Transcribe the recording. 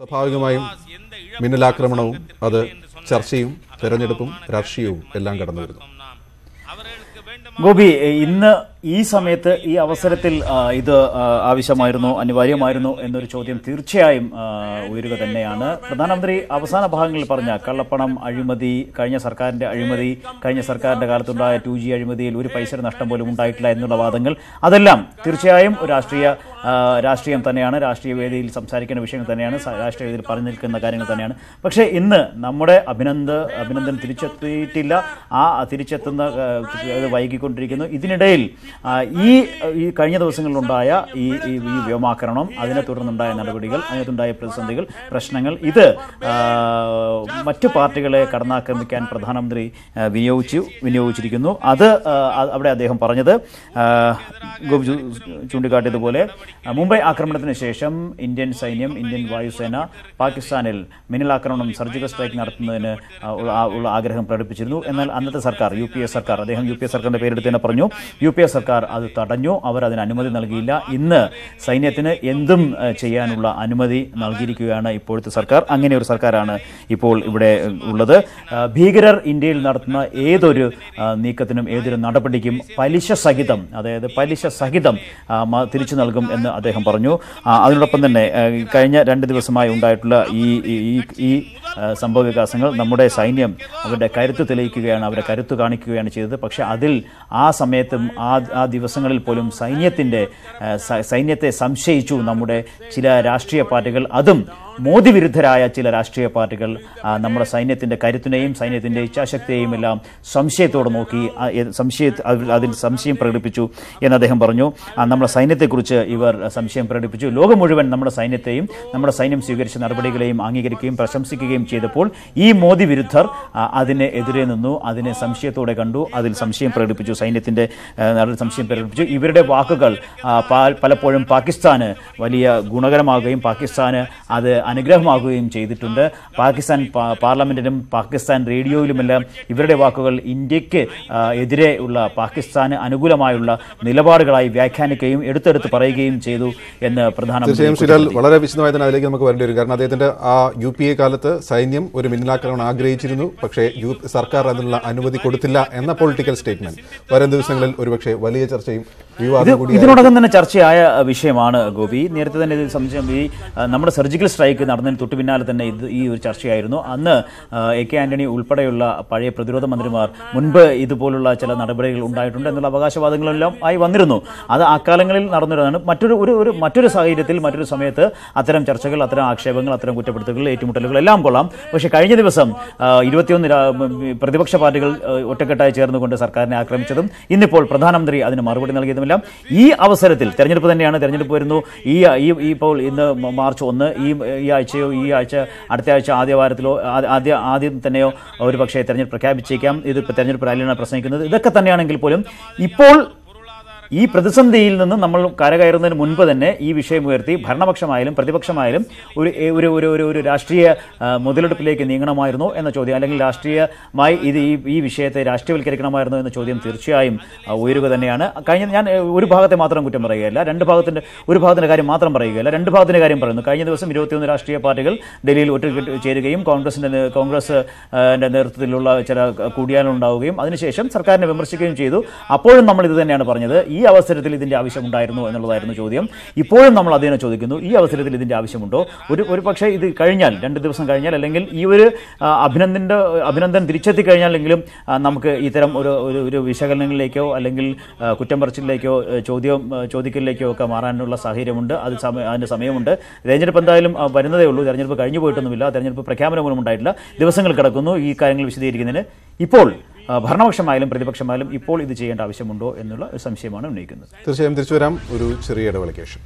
സ്വാഭാവികമായും മിന്നലാക്രമണവും അത് ചർച്ചയും തെരഞ്ഞെടുപ്പും രാഷ്ട്രീയവും എല്ലാം കടന്നു വരുന്നു. ഗോപി, ഇന്ന് ഈ സമയത്ത് ഈ അവസരത്തിൽ ഇത് ആവശ്യമായിരുന്നു, അനിവാര്യമായിരുന്നു എന്നൊരു ചോദ്യം തീർച്ചയായും ഉയരുക തന്നെയാണ്. പ്രധാനമന്ത്രി അവസാന ഭാഗങ്ങളിൽ പറഞ്ഞ കള്ളപ്പണം അഴിമതി, കഴിഞ്ഞ സർക്കാരിന്റെ അഴിമതി, കഴിഞ്ഞ സർക്കാരിന്റെ കാലത്തുണ്ടായ 2G അഴിമതിയിൽ ഒരു പൈസയുടെ നഷ്ടം പോലും ഉണ്ടായിട്ടില്ല എന്നുള്ള വാദങ്ങൾ, അതെല്ലാം തീർച്ചയായും ഒരു രാഷ്ട്രീയം തന്നെയാണ്, രാഷ്ട്രീയ വേദിയിൽ സംസാരിക്കുന്ന വിഷയം തന്നെയാണ്, രാഷ്ട്രീയ വേദിയിൽ പറഞ്ഞു നിൽക്കുന്ന കാര്യങ്ങൾ തന്നെയാണ്. പക്ഷേ ഇന്ന് നമ്മുടെ അഭിനന്ദൻ തിരിച്ചെത്തിയിട്ടില്ല. ആ തിരിച്ചെത്തുന്ന വൈകിക്കൊണ്ടിരിക്കുന്നു. ഇതിനിടയിൽ ഈ കഴിഞ്ഞ ദിവസങ്ങളിലുണ്ടായ ഈ വ്യോമാക്രമണം, അതിനെ തുടർന്നുണ്ടായ നടപടികൾ, അതിനകത്തുണ്ടായ പ്രതിസന്ധികൾ, പ്രശ്നങ്ങൾ, ഇത് മറ്റു പാർട്ടികളെ കടന്നാക്രമിക്കാൻ പ്രധാനമന്ത്രി വിനിയോഗിച്ചിരിക്കുന്നു. അത് അവിടെ അദ്ദേഹം പറഞ്ഞത് ഗോപി ചൂണ്ടിക്കാട്ടിയതുപോലെ മുംബൈ ആക്രമണത്തിന് ശേഷം ഇന്ത്യൻ സൈന്യം, ഇന്ത്യൻ വായുസേന പാകിസ്ഥാനിൽ മിന്നലാക്രമണം, സർജിക്കൽ സ്ട്രൈക്ക് നടത്തുന്നതിന് ഉള്ള ആഗ്രഹം പ്രകടിപ്പിച്ചിരുന്നു. എന്നാൽ അന്നത്തെ സർക്കാർ, UPA സർക്കാർ, അദ്ദേഹം UPA സർക്കാരിന്റെ പേരെടുത്ത് തന്നെ പറഞ്ഞു, UPA സർക്കാർ അത് തടഞ്ഞു, അവർ അതിന് അനുമതി നൽകിയില്ല. ഇന്ന് സൈന്യത്തിന് എന്തും ചെയ്യാനുള്ള അനുമതി നൽകിയിരിക്കുകയാണ് ഇപ്പോഴത്തെ സർക്കാർ. അങ്ങനെ ഒരു സർക്കാരാണ് ഇപ്പോൾ ഇവിടെ ഉള്ളത്. ഭീകരർ ഇന്ത്യയിൽ നടത്തുന്ന ഏതൊരു നീക്കത്തിനും, ഏതൊരു നടപടിക്കും പലിശ സഹിതം തിരിച്ചു നൽകും എന്ന് അദ്ദേഹം പറഞ്ഞു. അതിനോടൊപ്പം തന്നെ കഴിഞ്ഞ 2 ദിവസമായി ഉണ്ടായിട്ടുള്ള ഈ സംഭവ വികാസങ്ങൾ നമ്മുടെ സൈന്യം അവരുടെ കരുത്ത് തെളിയിക്കുകയാണ്, അവരുടെ കരുത്ത് കാണിക്കുകയാണ് ചെയ്തത്. പക്ഷെ അതിൽ ആ സമയത്തും ആ ദിവസങ്ങളിൽ പോലും സൈന്യത്തെ സംശയിച്ചു നമ്മുടെ ചില രാഷ്ട്രീയ പാർട്ടികൾ, അതും മോദി വിരുദ്ധരായ ചില രാഷ്ട്രീയ പാർട്ടികൾ നമ്മുടെ സൈന്യത്തിന്റെ കരുത്തിനെയും സൈന്യത്തിന്റെ ഇച്ഛാശക്തിയെയും എല്ലാം സംശയത്തോടെ നോക്കി, അതിൽ സംശയം പ്രകടിപ്പിച്ചു എന്ന് അദ്ദേഹം പറഞ്ഞു. നമ്മുടെ സൈന്യത്തെക്കുറിച്ച് ഇവർ സംശയം പ്രകടിപ്പിച്ചു. ലോകം മുഴുവൻ നമ്മുടെ സൈന്യത്തെയും നമ്മുടെ സൈന്യം സ്വീകരിച്ച നടപടികളെയും അംഗീകരിക്കുകയും പ്രശംസിക്കുകയും ചെയ്തപ്പോൾ ഈ മോദി വിരുദ്ധർ അതിനെ എതിരെ നിന്നു, അതിനെ സംശയത്തോടെ കണ്ടു, അതിൽ സംശയം പ്രകടിപ്പിച്ചു, സൈന്യത്തിന്റെ സംശയം പ്രകടിപ്പിച്ചു. ഇവരുടെ വാക്കുകൾ പലപ്പോഴും പാകിസ്ഥാന് വലിയ ഗുണകരമാകുകയും പാകിസ്ഥാന് അത് അനുഗ്രഹമാകുകയും ചെയ്തിട്ടുണ്ട്. പാകിസ്ഥാൻ പാർലമെന്റിലും പാകിസ്ഥാൻ റേഡിയോയിലുമെല്ലാം ഇവരുടെ വാക്കുകൾ ഇന്ത്യക്ക് എതിരെ ഉള്ള, പാകിസ്ഥാന് അനുകൂലമായുള്ള നിലപാടുകളായി വ്യാഖ്യാനിക്കുകയും എടുത്തെടുത്ത് പറയുകയും ചെയ്തു എന്ന് പ്രധാനമന്ത്രി. വളരെ വിശദമായി തന്നെ അതിലേക്ക് നമുക്ക് വരേണ്ടി വരും. കാരണം അദ്ദേഹത്തിന്റെ ആ UPA കാലത്ത് സൈന്യം ഒരു മിന്നലാക്രമണം ആഗ്രഹിച്ചിരുന്നു, പക്ഷേ സർക്കാർ അതിനുള്ള അനുമതി കൊടുത്തില്ല എന്ന പൊളിറ്റിക്കൽ സ്റ്റേറ്റ്മെന്റ് വരും ദിവസങ്ങളിൽ ഒരുപക്ഷെ വലിയ ചർച്ചയും ഇതിനോടകം തന്നെ ചർച്ചയായ വിഷയമാണ് ഗോപി. നേരത്തെ തന്നെ ഇതിൽ സംശയം, നമ്മുടെ സർജിക്കൽ സ്ട്രൈക്ക് നടന്നതിന് തൊട്ടു പിന്നാലെ തന്നെ ഈ ഒരു ചർച്ചയായിരുന്നു. അന്ന് AK ആന്റണി ഉൾപ്പെടെയുള്ള പഴയ പ്രതിരോധ മന്ത്രിമാർ മുൻപ് ഇതുപോലുള്ള ചില നടപടികൾ ഉണ്ടായിട്ടുണ്ട് എന്നുള്ള അവകാശവാദങ്ങളെല്ലാം ആയി വന്നിരുന്നു. അത് അക്കാലങ്ങളിൽ നടന്നിരുന്നതാണ്. മറ്റൊരു സാഹചര്യത്തിൽ, മറ്റൊരു സമയത്ത് അത്തരം ചർച്ചകൾ, അത്തരം ആക്ഷേപങ്ങൾ, അത്തരം കുറ്റപ്പെടുത്തലുകൾ, ഏറ്റുമുട്ടലുകൾ എല്ലാം കൊള്ളാം. പക്ഷേ കഴിഞ്ഞ ദിവസം 21 പ്രതിപക്ഷ പാർട്ടികൾ ഒറ്റക്കെട്ടായി ചേർന്നുകൊണ്ട് സർക്കാരിനെ ആക്രമിച്ചതും ഇന്നിപ്പോൾ പ്രധാനമന്ത്രി അതിന് മറുപടി നൽകിയതുമെല്ലാം ഈ അവസരത്തിൽ, തെരഞ്ഞെടുപ്പ് തന്നെയാണ്, തെരഞ്ഞെടുപ്പ് വരുന്നു. ഇപ്പോൾ ഇന്ന് മാർച്ച് 1, ഈ ആഴ്ചയോ ഈ ആഴ്ച അടുത്ത ആഴ്ച ആദ്യ വാരത്തിലോ ആദ്യം തന്നെയോ ഒരു പക്ഷേ തെരഞ്ഞെടുപ്പ് പ്രഖ്യാപിച്ചേക്കാം. ഇതിപ്പോൾ തെരഞ്ഞെടുപ്പ് റാലിയാണ് പ്രസംഗിക്കുന്നത്. ഇതൊക്കെ തന്നെയാണെങ്കിൽ പോലും ഇപ്പോൾ ഈ പ്രതിസന്ധിയിൽ നിന്ന് നമ്മൾ കരകയറുന്നതിന് മുൻപ് തന്നെ ഈ വിഷയം ഉയർത്തി ഭരണപക്ഷമായാലും പ്രതിപക്ഷമായാലും ഒരു രാഷ്ട്രീയ മുതലെടുപ്പിലേക്ക് നീങ്ങണമായിരുന്നോ എന്ന ചോദ്യം, അല്ലെങ്കിൽ രാഷ്ട്രീയമായി ഈ വിഷയത്തെ രാഷ്ട്രീയവൽക്കരിക്കണമായിരുന്നോ എന്ന ചോദ്യം തീർച്ചയായും ഉയരുക തന്നെയാണ്. ഞാൻ ഒരു ഭാഗത്തെ മാത്രം കുറ്റം പറയുകയല്ല, ഒരു ഭാഗത്തിന്റെ കാര്യം മാത്രം പറയുകയല്ല, 2 ഭാഗത്തിന്റെ കാര്യം പറയുന്നു. കഴിഞ്ഞ ദിവസം 21 രാഷ്ട്രീയ പാർട്ടികൾ ഡൽഹിയിൽ ഒറ്റക്കെട്ട് ചേരുകയും കോൺഗ്രസിന്റെ നേതൃത്വത്തിലുള്ള ചില കൂടിയാലോചന ഉണ്ടാവുകയും അതിനുശേഷം സർക്കാരിനെ വിമർശിക്കുകയും ചെയ്തു. അപ്പോഴും നമ്മൾ ഇത് തന്നെയാണ് പറഞ്ഞത്, ഈ അവസരത്തിൽ ഇതിന്റെ ആവശ്യമുണ്ടായിരുന്നു എന്നുള്ളതായിരുന്നു ചോദ്യം. ഇപ്പോഴും നമ്മൾ അതിനെ ചോദിക്കുന്നു, ഈ അവസരത്തിൽ ഇതിന്റെ ആവശ്യമുണ്ടോ? ഒരു പക്ഷേ ഇത് കഴിഞ്ഞാൽ, 2 ദിവസം കഴിഞ്ഞാൽ, അല്ലെങ്കിൽ ഈ ഒരു അഭിനന്ദൻ തിരിച്ചെത്തി കഴിഞ്ഞാലെങ്കിലും നമുക്ക് ഇത്തരം ഒരു വിശകലനങ്ങളിലേക്കോ അല്ലെങ്കിൽ കുറ്റം പറച്ചിലേക്കോ ചോദിക്കലിലേക്കോ ഒക്കെ മാറാനുള്ള സാഹചര്യമുണ്ട്. അതിന്റെ സമയമുണ്ട്. തെരഞ്ഞെടുപ്പ് എന്തായാലും വരുന്നതേ ഉള്ളൂ. തെരഞ്ഞെടുപ്പ് കഴിഞ്ഞു പോയിട്ടൊന്നുമില്ല. തെരഞ്ഞെടുപ്പ് പ്രഖ്യാപനം പോലും ഉണ്ടായിട്ടില്ല. ദിവസങ്ങൾ കിടക്കുന്നു ഈ കാര്യങ്ങൾ വിശദീകരിക്കുന്നതിന്. ഇപ്പോൾ ഭരണപക്ഷമായാലും പ്രതിപക്ഷമായാലും ഇപ്പോൾ ഇത് ചെയ്യേണ്ട ആവശ്യമുണ്ടോ എന്നുള്ള ഒരു സംശയമാണ് ഉന്നയിക്കുന്നത്. തീർച്ചയായും തിരിച്ചു വരാം ഒരു ചെറിയ ഇടവേളയ്ക്ക് ശേഷം.